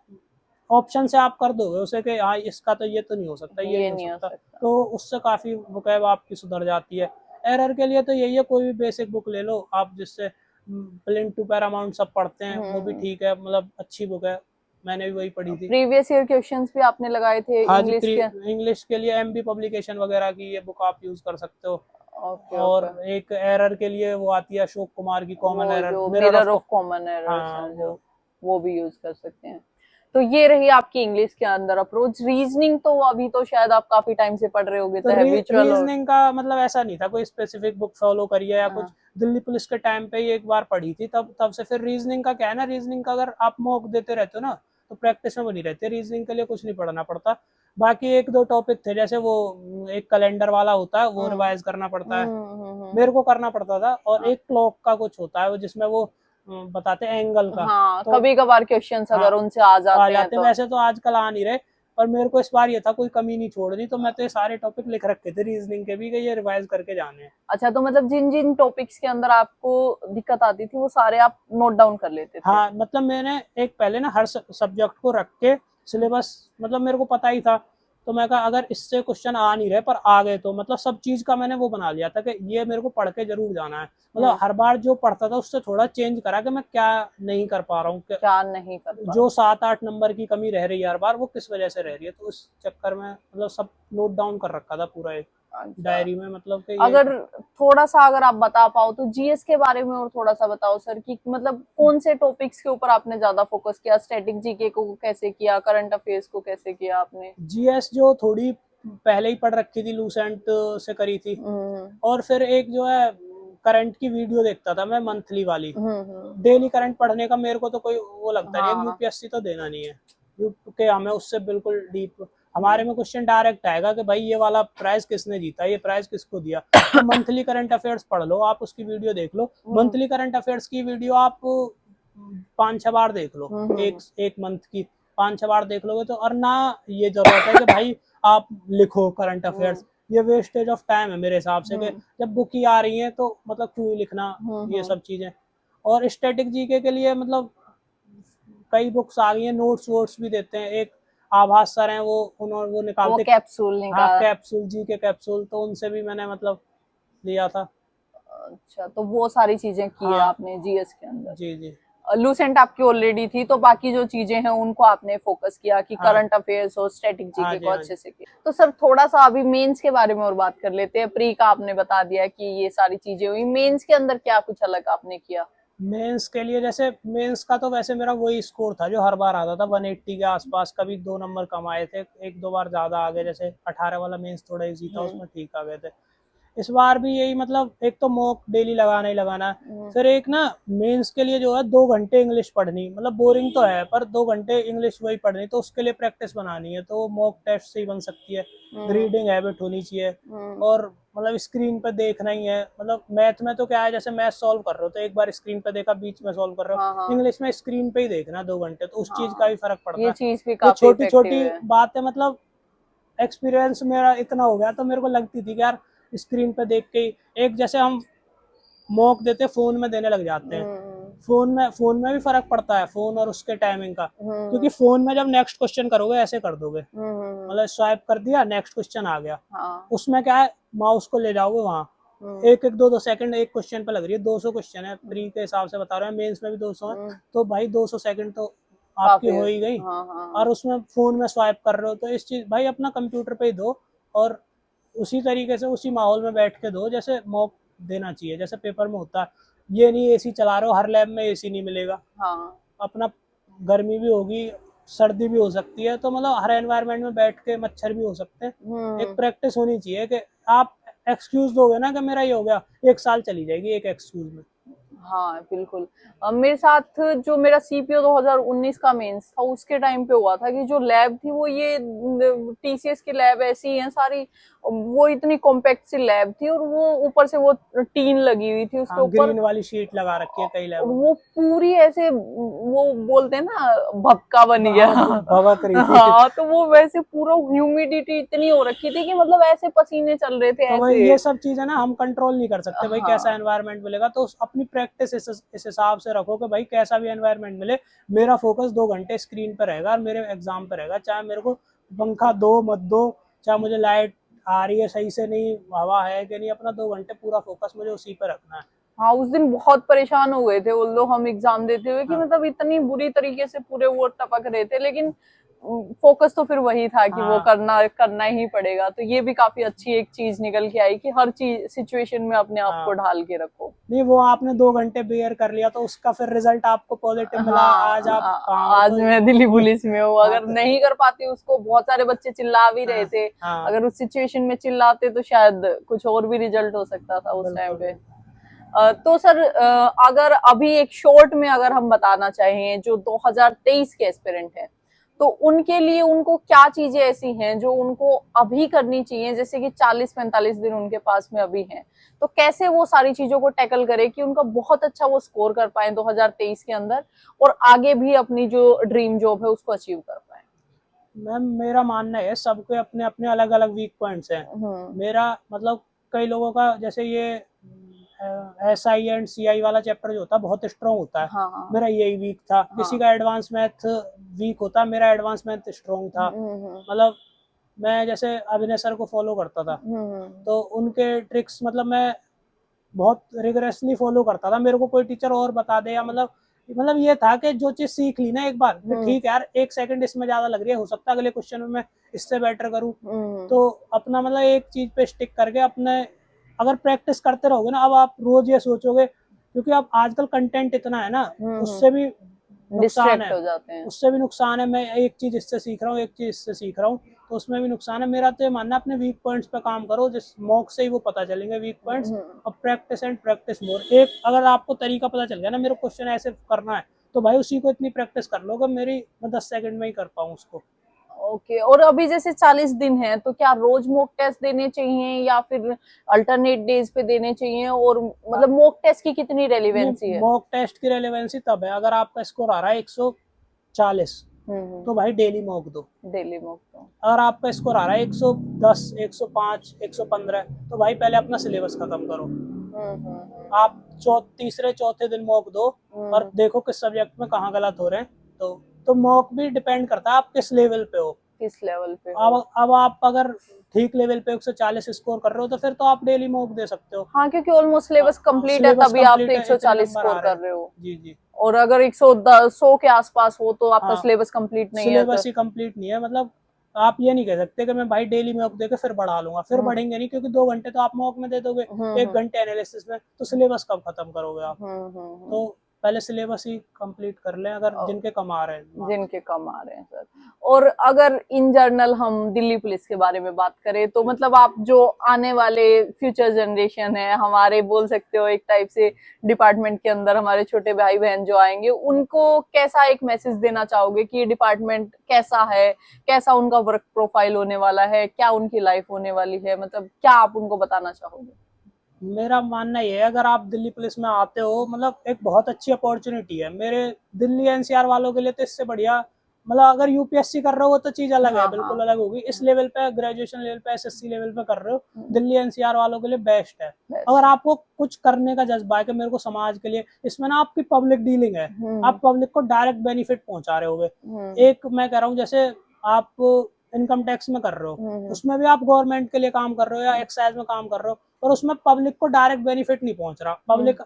ऑप्शन से आप कर दोगे उसे कि हाँ इसका तो ये तो नहीं हो सकता, ये नहीं हो सकता, तो उससे काफी वोकैब आपकी सुधर जाती है। एरर के लिए तो यही है, कोई भी बेसिक बुक ले लो आप, जिससे प्लेन टू पैरामाउंट सब पढ़ते हैं, वो भी ठीक है, मतलब अच्छी बुक है, मैंने भी वही पढ़ी थी। प्रीवियस ईयर क्वेश्चंस भी आपने लगाए थे? हाँ इंग्लिश के? इंग्लिश के लिए एमबी पब्लिकेशन वगैरह की ये बुक आप यूज कर सकते हो। और एक एरर के लिए वो आती है अशोक कुमार की common error, mirror of common error. वो भी यूज कर सकते हैं। तो ये रही आपकी इंग्लिश के अंदर अप्रोच। रीजनिंग तो अभी तो शायद आप काफी टाइम से पढ़ रहे होगे, तो हैबिचुअल और रीजनिंग का मतलब ऐसा नहीं था कोई स्पेसिफिक बुक फॉलो करी है या कुछ, दिल्ली पुलिस के टाइम पे ही एक बार पढ़ी थी, तब से फिर रीजनिंग का क्या है ना, रीजनिंग का अगर आप मॉक देते रहते हो ना तो प्रैक्टिस में बनी रहती है, रीजनिंग के लिए कुछ नहीं पढ़ना पड़ता। बाकी एक दो टॉपिक थे, जैसे वो एक कैलेंडर वाला होता है वो रिवाइज करना पड़ता है, मेरे को करना पड़ता था, और एक क्लॉक का कुछ होता है जिसमें वो बताते हैं एंगल का, हाँ, तो कभी कभार क्वेश्चंस हाँ अगर उनसे आ आ जाते हैं जाते, तो। वैसे तो आजकल आ नहीं रहे, पर मेरे को इस बार ये था कोई कमी नहीं छोड़नी, तो मैं तो ये सारे टॉपिक लिख रखे थे रीजनिंग के भी कि ये रिवाइज करके जाने हैं। अच्छा, तो मतलब जिन जिन टॉपिक्स के अंदर आपको दिक्कत आती थी वो सारे आप नोट डाउन कर लेते थे? हाँ मतलब मैंने एक पहले ना हर सब्जेक्ट को रख के सिलेबस, मतलब मेरे को पता ही था, तो मैं कहा अगर इससे क्वेश्चन आ नहीं रहे पर आ गए तो मतलब सब चीज का मैंने वो बना लिया था कि ये मेरे को पढ़ के जरूर जाना है, मतलब हर बार जो पढ़ता था उससे थोड़ा चेंज करा कि मैं क्या नहीं कर पा रहा हूँ, क्या नहीं कर पा जो 7-8 नंबर की कमी रह रही है हर बार वो किस वजह से रह रही है, तो उस चक्कर में मतलब सब नोट डाउन कर रखा था पूरा एक अच्छा। डायरी में, मतलब कि ये अगर थोड़ा सा अगर आप बता पाओ तो जीएस के बारे में और थोड़ा सा बताओ सर, कि मतलब कौन से टॉपिक्स के ऊपर आपने ज्यादा फोकस किया, स्टैटिक जीके को कैसे किया, करंट अफेयर्स को कैसे किया आपने? जीएस जो थोड़ी पहले ही पढ़ रखी थी लूसेंट से करी थी, और फिर एक जो है करंट की वीडियो देखता था मैं मंथली वाली, डेली करंट पढ़ने का मेरे को तो कोई वो लगता नहीं है, हाँ यूपीएससी तो देना नहीं है क्योंकि हमें उससे बिल्कुल डीप, हमारे में क्वेश्चन डायरेक्ट आएगा कि भाई ये वाला प्राइज किसने जीता, ये प्राइज किसको दिया, तो मंथली करंट अफेयर्स पढ़ लो आप, उसकी वीडियो देख लो, मंथली करंट अफेयर्स की वीडियो आप 5-6 बार देख लो, एक मंथ की 5-6 बार देख लोगे तो, और ना ये जरूरत है कि भाई आप लिखो करंट अफेयर्स, ये वेस्टेज ऑफ टाइम है मेरे हिसाब से, कि जब बुक ही आ रही है तो मतलब क्यों ही लिखना ये सब चीजें। और स्टैटिक जीके के लिए मतलब कई बुक्स आ गई हैं, नोट्स वोट्स भी देते हैं, एक आभास सर हैं वो उन्होंने वो वो निकालते, कैप्सूल हाँ निकाल। कैप्सूल जी के कैप्सूल, तो उनसे भी मैंने मतलब लिया था। अच्छा, तो वो सारी चीजें की है हाँ आपने जीएस के अंदर। जी जी लूसेंट आपकी ऑलरेडी थी, तो बाकी जो चीजें हैं उनको आपने फोकस किया कि हाँ करंट अफेयर्स और स्टैटिक हाँ जीके जी को हाँ जी। अच्छे से किया। तो सर थोड़ा सा अभी मेंस के बारे में और बात कर लेते हैं। प्री का आपने बता दिया कि ये सारी चीजें हुई, मेंस के अंदर क्या कुछ अलग आपने किया? मेंस के लिए जैसे मेंस का तो वैसे मेरा वही स्कोर था जो हर बार आता था 180 के आसपास, कभी 2 नंबर कम आए थे, एक दो बार ज्यादा आ गए, जैसे 18 वाला मेंस थोड़ा इजी था उसमें ठीक आ गए थे। इस बार भी यही, मतलब एक तो मॉक डेली लगाना ही लगाना है, फिर एक ना मेंस के लिए जो है 2 घंटे इंग्लिश पढ़नी, मतलब बोरिंग तो है पर 2 घंटे इंग्लिश वही पढ़नी, तो उसके लिए प्रैक्टिस बनानी है, तो मॉक टेस्ट से ही बन सकती है, रीडिंग हैबिट होनी चाहिए, और मतलब स्क्रीन पे देखना ही है, मतलब मैथ में तो क्या है, जैसे मैथ सॉल्व कर रहे हो तो एक बार स्क्रीन पे देखा बीच में सॉल्व कर रहे हो, इंग्लिश में स्क्रीन पे ही देखना 2 घंटे, तो उस चीज का भी फर्क पड़ता ये है। चीज भी ये काफी छोटी इफेक्टिव छोटी है। बात है, मतलब एक्सपीरियंस मेरा इतना हो गया, तो मेरे को लगती थी कि यार स्क्रीन पे देख के ही, एक जैसे हम मॉक देते फोन में देने लग जाते हैं, फोन में भी फर्क पड़ता है, फोन और उसके टाइमिंग का, क्योंकि फोन में जब नेक्स्ट क्वेश्चन करोगे ऐसे कर दोगे, मतलब स्वाइप कर दिया नेक्स्ट क्वेश्चन आ गया, उसमें क्या है माउस को ले जाओगे वहां, एक एक 2-2 सेकंड एक क्वेश्चन पे लग रही है, 200 क्वेश्चन है, प्री के हिसाब से बता रहे हैं, मेंस में भी 200 है, तो भाई 200 सेकंड तो आपकी हो ही गई, और उसमें फोन में स्वाइप कर रहे हो, तो इस चीज भाई अपना कंप्यूटर पे ही दो, और उसी तरीके से उसी माहौल में बैठ के दो जैसे मॉक देना चाहिए, जैसे पेपर में होता है, ये नहीं एसी चला रहे हो, हर लैब में एसी नहीं मिलेगा, अपना गर्मी भी होगी, सर्दी भी हो सकती है, तो मतलब हर एनवायरनमेंट में बैठ के मच्छर भी हो सकते हैं, एक प्रैक्टिस होनी चाहिए कि आप एक्सक्यूज दोगे ना कि मेरा ये हो गया, 1 साल चली जाएगी एक एक्सक्यूज में। हाँ बिल्कुल। मेरे साथ जो मेरा सीपीओ 2019 का मेंस था उसके टाइम पे हुआ था कि जो लैब थी वो ये टीसीएस की लैब ऐसी हैं सारी, वो इतनी कॉम्पैक्ट सी लैब थी, और वो ऊपर से वो टीन लगी हुई थी उसके हाँ ऊपर, ग्रीन वाली शीट लगा रखी है कई और लैबों में। वो पूरी ऐसे वो बोलते हैं ना भपका बन गया। हाँ भवक रही थी। हाँ, तो वो वैसे पूरा ह्यूमिडिटी इतनी हो रखी थी कि मतलब ऐसे पसीने चल रहे थे तो भाई ऐसे। ये सब चीजें ना हम कंट्रोल नहीं कर सकते, भाई कैसा हाँ एनवायरनमेंट मिलेगा, तो अपनी प्रैक्टिस इस हिसाब से रखो कि भाई कैसा भी एनवायरनमेंट मिले, मेरा फोकस 2 घंटे स्क्रीन पर रहेगा और मेरे एग्जाम पर रहेगा, चाहे मेरे को पंखा दो मत दो, चाहे मुझे लाइट आ रही है सही से नहीं, हवा है कि नहीं, अपना 2 घंटे पूरा फोकस मुझे उसी पर रखना है। हाँ, उस दिन बहुत परेशान हो गए थे वो लोग हम एग्जाम देते हुए कि हाँ मतलब इतनी बुरी तरीके से पूरे वो टपक रहे थे, लेकिन फोकस तो फिर वही था कि वो हाँ। करना ही पड़ेगा। तो ये भी काफी अच्छी एक चीज निकल के आई कि हर चीज सिचुएशन में अपने आप को हाँ ढाल के रखो। नहीं, वो आपने 2 घंटे बेयर कर लिया तो उसका फिर रिजल्ट आपको पॉजिटिव मिला, आज आप कहाँ हो, आज तो मैं दिल्ली ये। पुलिस में हूँ। हाँ अगर नहीं कर पाती उसको, बहुत सारे बच्चे चिल्ला भी रहे हाँ थे, हाँ अगर उस सिचुएशन में चिल्लाते तो शायद कुछ और भी रिजल्ट हो सकता था उस टाइम बिल्कुल पे। बिल्कुल। तो सर, अगर अभी एक शॉर्ट में अगर हम बताना चाहें, जो 2023 के एस्पिरेंट हैं, तो उनके लिए उनको क्या चीजें ऐसी हैं जो उनको अभी करनी चाहिए, जैसे कि 40-45 दिन उनके पास में अभी हैं, तो कैसे वो सारी चीजों को टैकल करे कि उनका बहुत अच्छा वो स्कोर कर पाए 2023 के अंदर, और आगे भी अपनी जो ड्रीम जॉब है उसको अचीव कर पाए? मैम मेरा मानना है सबके अपने अपने अलग अलग वीक पॉइंट्स हैं। मेरा मतलब कई लोगों का जैसे ये SI एंड CI वाला चैप्टर जो होता है बहुत स्ट्रॉन्ग होता है, हाँ हाँ मेरा यही वीक था। हाँ। किसी का एडवांस मैथ वीक होता है, मेरा एडवांस मैथ स्ट्रॉन्ग था। मतलब मैं जैसे अभिनय सर को फॉलो करता था, तो उनके ट्रिक्स मतलब मैं बहुत रिगरेसली फॉलो करता था। मेरे को कोई टीचर और बता दे या मतलब ये था कि जो चीज सीख ली ना एक बार, फिर ठीक है यार 1 सेकंड इसमें ज्यादा लग रही है, हो सकता है अगले क्वेश्चन में मैं इससे बेटर करूँ। तो अपना मतलब एक चीज पे स्टिक करके अपने अगर प्रैक्टिस करते रहोगे ना, अब आप रोज ये सोचोगे, क्योंकि अब आजकल कंटेंट इतना है ना, उससे भी नुकसान डिस्ट्रैक्ट है। हो जाते हैं। उससे भी नुकसान है, मैं एक चीज इससे सीख रहा हूँ, एक चीज इससे सीख रहा हूँ, तो उसमें भी नुकसान है। मेरा तो ये मानना है अपने वीक पॉइंट्स पे काम करो, जिस मॉक से ही वो पता चलेंगे वीक पॉइंट्स। और प्रैक्टिस एंड प्रैक्टिस मोर, एक अगर आपको तरीका पता चल गया ना मेरे क्वेश्चन ऐसे करना है, तो भाई उसी को इतनी प्रैक्टिस कर लो कि मैं 10 सेकंड में ही कर पाऊँ उसको। ओके। और अभी जैसे 40 दिन है, तो क्या रोज मॉक टेस्ट देने चाहिए या फिर अल्टरनेट डेज पे देने चाहिए, और मतलब मॉक टेस्ट की कितनी रेलिवेंसी है? मॉक टेस्ट की रेलेवेंसी तब है अगर आपका स्कोर आ रहा है 140, तो भाई डेली मॉक दो। डेली मॉक तो। अगर आपका स्कोर आ रहा है 110, 105, 115, तो भाई पहले अपना सिलेबस खत्म करो। आप तीसरे चौथे दिन मॉक दो और देखो किस सब्जेक्ट में कहाँ गलत हो रहे हैं। तो मॉक भी डिपेंड करता है आप किस लेवल पे हो। किस लेवल पे हो। अब आप अगर ठीक लेवल पे 140 स्कोर कर रहे हो, तो फिर तो आप डेली मॉक दे सकते हो। हाँ, क्योंकि ऑलमोस्ट सिलेबस कंप्लीट है, सिलेबस तभी आप तो कंप्लीट है, इतने 140 नंबर आ स्कोर रहे कर हैं। रहे हो। जी जी। और अगर 100 के आसपास हो तो आपका हाँ, सिलेबस कंप्लीट नहीं है तो। सिलेबस ही कंप्लीट नहीं है। मतलब आप ये नहीं कह सकते कि मैं भाई डेली मॉक देके फिर बढ़ा लूंगा, फिर बढ़ेंगे नहीं, क्योंकि 2 घंटे तो आप मॉक में दे दोगे, 1 घंटे एनालिसिस में, तो सिलेबस कब खत्म करोगे आप। तो पहले सिलेबस ही कंप्लीट कर लें अगर जिनके कम आ रहे हैं। जिनके कम आ रहे हैं सर। और अगर इन जनरल हम दिल्ली पुलिस के बारे में बात करें, तो मतलब आप जो आने वाले फ्यूचर जनरेशन है हमारे, बोल सकते हो एक टाइप से डिपार्टमेंट के अंदर हमारे छोटे भाई बहन जो आएंगे, उनको कैसा एक मैसेज देना चाहोगे कि ये डिपार्टमेंट कैसा है, कैसा उनका वर्क प्रोफाइल होने वाला है, क्या उनकी लाइफ होने वाली है, मतलब क्या आप उनको बताना चाहोगे? मेरा मानना ये है, अगर आप दिल्ली पुलिस में आते हो, मतलब एक बहुत अच्छी अपॉर्चुनिटी है। मेरे दिल्ली NCR वालों के लिए तो इससे बढ़िया, मतलब अगर UPSC कर रहे हो तो चीज अलग है, बिल्कुल अलग होगी। इस लेवल पे, ग्रेजुएशन लेवल पे, SSC लेवल पे कर रहे हो, दिल्ली NCR वालों के लिए बेस्ट है। अगर आपको कुछ करने का जज्बा है कि मेरे को समाज के लिए, इसमें ना आपकी पब्लिक डीलिंग है, आप पब्लिक को डायरेक्ट बेनिफिट पहुंचा रहे होगे। एक मैं कह रहा हूँ, जैसे आप इनकम टैक्स में कर रहे हो, उसमें भी आप गवर्नमेंट के लिए काम कर रहे हो या एक्साइज में काम कर रहे हो, और उसमें पब्लिक को डायरेक्ट बेनिफिट नहीं पहुंच रहा। पब्लिक,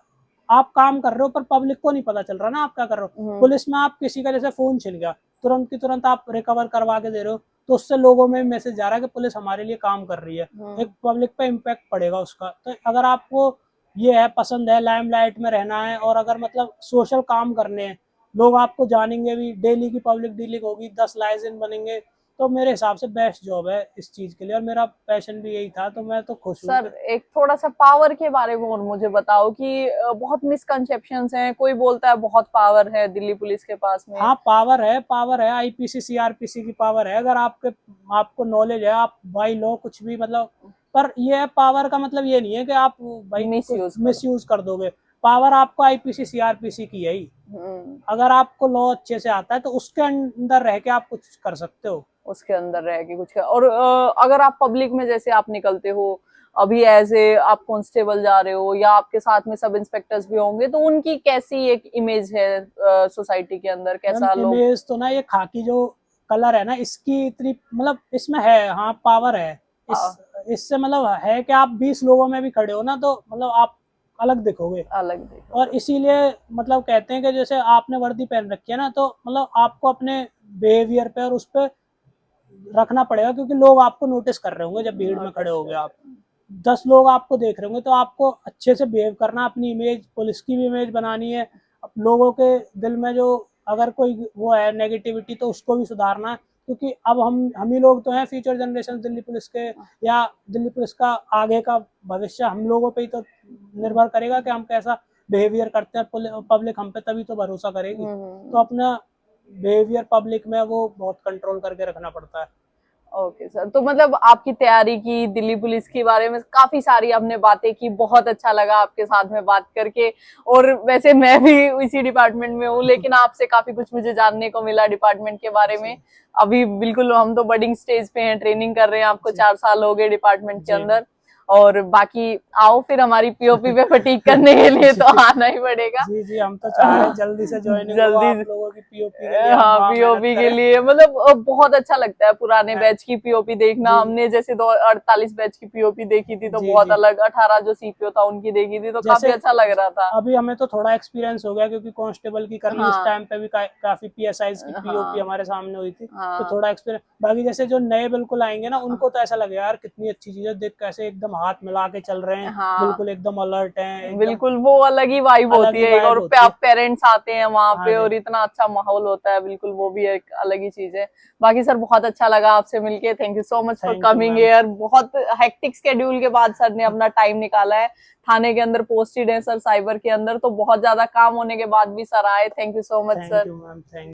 आप काम कर रहे हो पर पब्लिक को नहीं पता चल रहा ना आप क्या कर रहे हो। पुलिस में आप किसी का जैसे फोन छिन गया, तुरंत की तुरंत आप रिकवर करवा के दे रहे हो, तो उससे लोगों में मैसेज जा रहा है कि पुलिस हमारे लिए काम कर रही है, एक पब्लिक पे इम्पैक्ट पड़ेगा उसका। तो अगर आपको ये है, पसंद है लाइमलाइट में रहना है, और अगर मतलब सोशल काम करने हैं, लोग आपको जानेंगे भी, डेली की पब्लिक डीलिंग होगी, 10 लाइसेंस बनेंगे, तो मेरे हिसाब से बेस्ट जॉब है इस चीज के लिए। और मेरा पैशन भी यही था, तो मैं तो खुश हूँ। सर, एक थोड़ा सा पावर के बारे में और मुझे बताओ कि बहुत मिसकंसेप्शंस हैं, कोई बोलता है बहुत पावर है दिल्ली पुलिस के पास में। हाँ पावर है, पावर है, IPC CRPC की पावर है, अगर आपको नॉलेज है, आप बाई लॉ कुछ भी मतलब, पर ये है पावर का मतलब ये नहीं है कि आप भाई मिस यूज कर दोगे। पावर आपको IPC CRPC की है ही। अगर आपको लॉ अच्छे से आता है तो उसके अंदर रह के आप कुछ कर सकते हो। उसके अंदर रह के कुछ कर। और अगर आप पब्लिक में जैसे आप निकलते हो, अभी एज ए आप कांस्टेबल जा रहे हो या आपके साथ में सब इंस्पेक्टर्स भी होंगे, तो उनकी कैसी एक इमेज है सोसाइटी के अंदर, कैसा लोग? इमेज तो ना, ये खाकी जो कलर है ना, इसकी इतनी मतलब इसमें है, हाँ पावर है। इससे मतलब है कि आप 20 लोगों में भी खड़े हो ना, तो मतलब आप अलग दिखोगे। अलग देखो। और इसीलिए मतलब कहते हैं कि जैसे आपने वर्दी पहन रखी है ना, तो मतलब आपको अपने बिहेवियर पे और उस पे रखना पड़ेगा, क्योंकि लोग आपको नोटिस कर रहे होंगे जब भीड़ में खड़े हो गए आप, 10 लोग आपको देख रहे होंगे, तो आपको अच्छे से बिहेव करना, अपनी इमेज, पुलिस की भी इमेज बनानी है, लोगों के दिल में जो अगर कोई वो है नेगेटिविटी तो उसको भी सुधारना है, क्योंकि अब हम ही लोग तो हैं फ्यूचर जनरेशन दिल्ली पुलिस के, या दिल्ली पुलिस का आगे का भविष्य हम लोगों पे ही तो निर्भर करेगा कि हम कैसा बिहेवियर करते हैं, पब्लिक हम पे तभी तो भरोसा करेगी। तो अपना बिहेवियर पब्लिक में वो बहुत कंट्रोल करके रखना पड़ता है। ओके सर, तो मतलब आपकी तैयारी की, दिल्ली पुलिस के बारे में काफी सारी हमने बातें की, बहुत अच्छा लगा आपके साथ में बात करके। और वैसे मैं भी इसी डिपार्टमेंट में हूँ, लेकिन आपसे काफी कुछ मुझे जानने को मिला डिपार्टमेंट के बारे में। अभी बिल्कुल हम तो बडिंग स्टेज पे हैं, ट्रेनिंग कर रहे हैं, आपको 4 साल हो गए डिपार्टमेंट के अंदर। और बाकी आओ फिर हमारी पीओपी पे फटीक करने के लिए तो आना ही पड़ेगा। जी जी, हम तो चाह रहे हैं जल्दी से ज्वाइनिंग हो, जल्दी आप लोगों की पीओपी के लिए हम हाँ, वहाँ मेहनत पीओपी के करें। लिए मतलब बहुत अच्छा लगता है पुराने बैच की पीओपी देखना। जी। हमने जैसे 48 बैच की पीओपी देखी थी तो जी बहुत जी, अलग, 18 जो सीपीओ था उनकी देखी थी तो काफी जैसे अच्छा लग रहा था। अभी हमें तो थोड़ा एक्सपीरियंस हो गया, क्योंकि कांस्टेबल की कर ली, उस हाँ टाइम पे भी काफी पीएसआईज की पीओपी हाँ हमारे सामने हुई थी, तो हाँ थोड़ा एक्सपीरियंस। बाकी जैसे जो नए बिल्कुल आएंगे ना, उनको तो ऐसा लगेगा यार कितनी अच्छी चीज है, देख कैसे एकदम हाथ मिला के चल रहे हैं, हाँ, बिल्कुल एकदम अलर्ट हैं, एकदम बिल्कुल वो अलग ही वाइब अलग होती ही है एक। वाइब और होती है। पेरेंट्स आते हैं वहां हाँ पे जी, और इतना अच्छा माहौल होता है, बिल्कुल वो भी एक अलग ही चीज है। बाकी सर बहुत अच्छा लगा आपसे मिलके, thank you so much for thank you coming ma'am. Here. बहुत हेक्टिक स्केड्यूल के बाद सर ने अपना टाइम निकाला है, थाने के अंदर पोस्टेड है सर, साइबर के अंदर, तो बहुत ज्यादा काम होने के बाद भी सर आए। Thank you so much thank sir. You ma'am, thank